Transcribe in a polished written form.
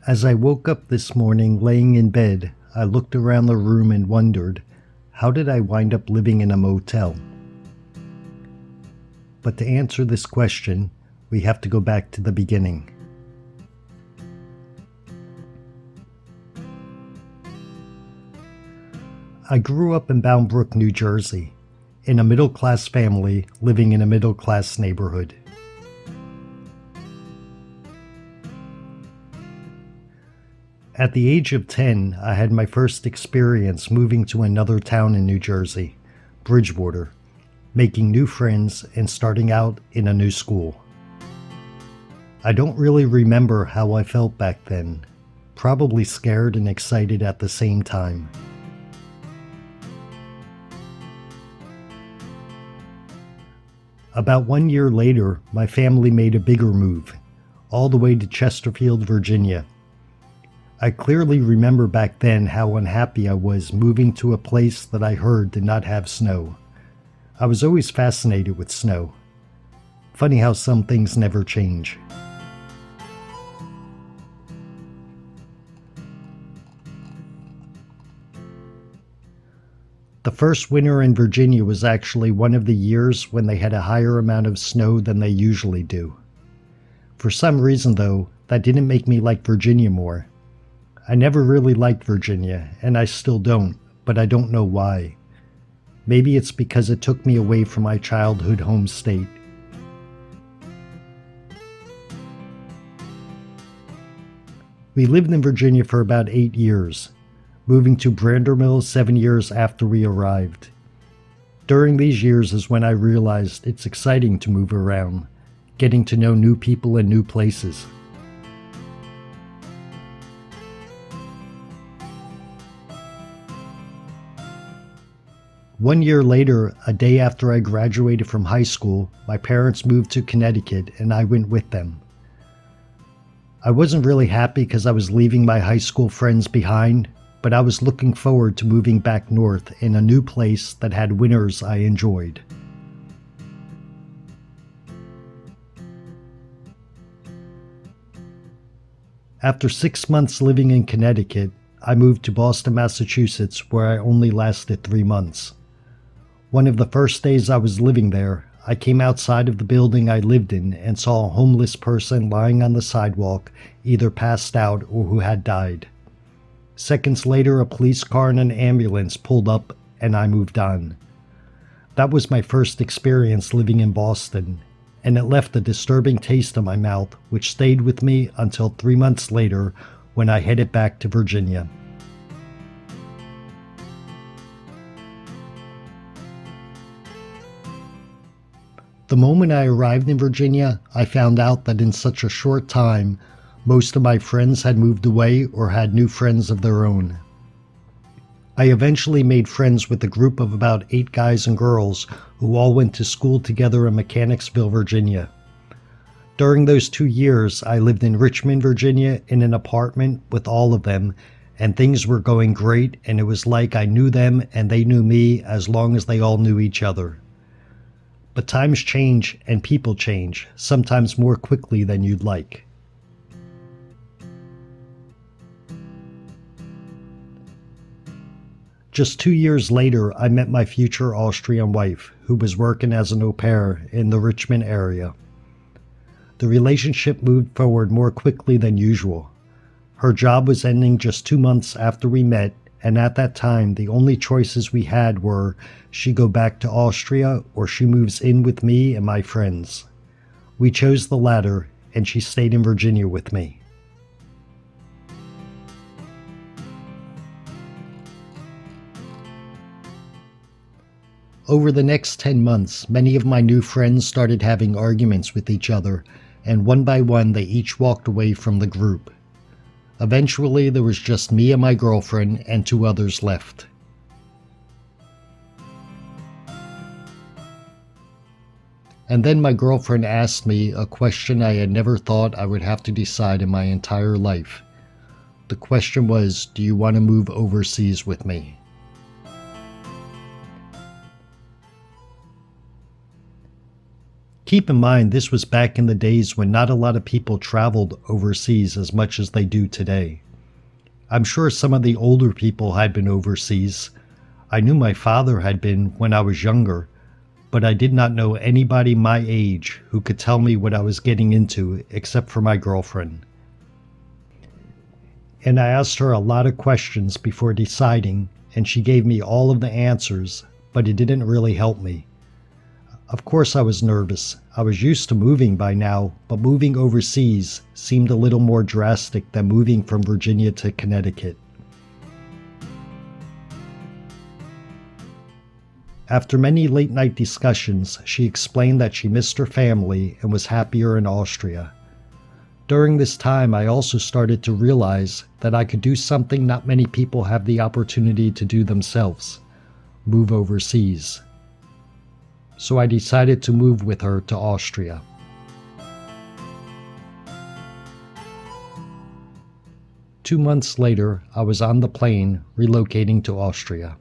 As I woke up this morning laying in bed, I looked around the room and wondered, how did I wind up living in a motel? But to answer this question, we have to go back to the beginning. I grew up in Bound Brook, New Jersey, in a middle-class family living in a middle-class neighborhood. At the age of 10, I had my first experience moving to another town in New Jersey, Bridgewater, making new friends and starting out in a new school. I don't really remember how I felt back then, probably scared and excited at the same time. About 1 year later, my family made a bigger move, all the way to Chesterfield, Virginia. I clearly remember back then how unhappy I was moving to a place that I heard did not have snow. I was always fascinated with snow. Funny how some things never change. The first winter in Virginia was actually one of the years when they had a higher amount of snow than they usually do. For some reason, though, that didn't make me like Virginia more. I never really liked Virginia, and I still don't, but I don't know why. Maybe it's because it took me away from my childhood home state. We lived in Virginia for about 8 years, moving to Brandermill 7 years after we arrived. During these years is when I realized it's exciting to move around, getting to know new people and new places. One year later, a day after I graduated from high school, my parents moved to Connecticut and I went with them. I wasn't really happy because I was leaving my high school friends behind, but I was looking forward to moving back north in a new place that had winters I enjoyed. After 6 months living in Connecticut, I moved to Boston, Massachusetts, where I only lasted 3 months. One of the first days I was living there, I came outside of the building I lived in and saw a homeless person lying on the sidewalk, either passed out or who had died. Seconds later, a police car and an ambulance pulled up and I moved on. That was my first experience living in Boston, and it left a disturbing taste in my mouth, which stayed with me until 3 months later when I headed back to Virginia. The moment I arrived in Virginia, I found out that in such a short time, most of my friends had moved away or had new friends of their own. I eventually made friends with a group of about 8 guys and girls who all went to school together in Mechanicsville, Virginia. During those 2 years, I lived in Richmond, Virginia in an apartment with all of them, and things were going great, and it was like I knew them and they knew me as long as they all knew each other. But times change and people change, sometimes more quickly than you'd like. Just 2 years later, I met my future Austrian wife, who was working as an au pair in the Richmond area. The relationship moved forward more quickly than usual. Her job was ending just 2 months after we met, and at that time, the only choices we had were she go back to Austria or she moves in with me and my friends. We chose the latter, and she stayed in Virginia with me. Over the next 10 months, many of my new friends started having arguments with each other, and one by one they each walked away from the group. Eventually, there was just me and my girlfriend and 2 others left. And then my girlfriend asked me a question I had never thought I would have to decide in my entire life. The question was, do you want to move overseas with me? Keep in mind, this was back in the days when not a lot of people traveled overseas as much as they do today. I'm sure some of the older people had been overseas. I knew my father had been when I was younger, but I did not know anybody my age who could tell me what I was getting into except for my girlfriend. And I asked her a lot of questions before deciding, and she gave me all of the answers, but it didn't really help me. Of course I was nervous. I was used to moving by now, but moving overseas seemed a little more drastic than moving from Virginia to Connecticut. After many late-night discussions, she explained that she missed her family and was happier in Austria. During this time, I also started to realize that I could do something not many people have the opportunity to do themselves: move overseas. So I decided to move with her to Austria. Two months later, I was on the plane relocating to Austria.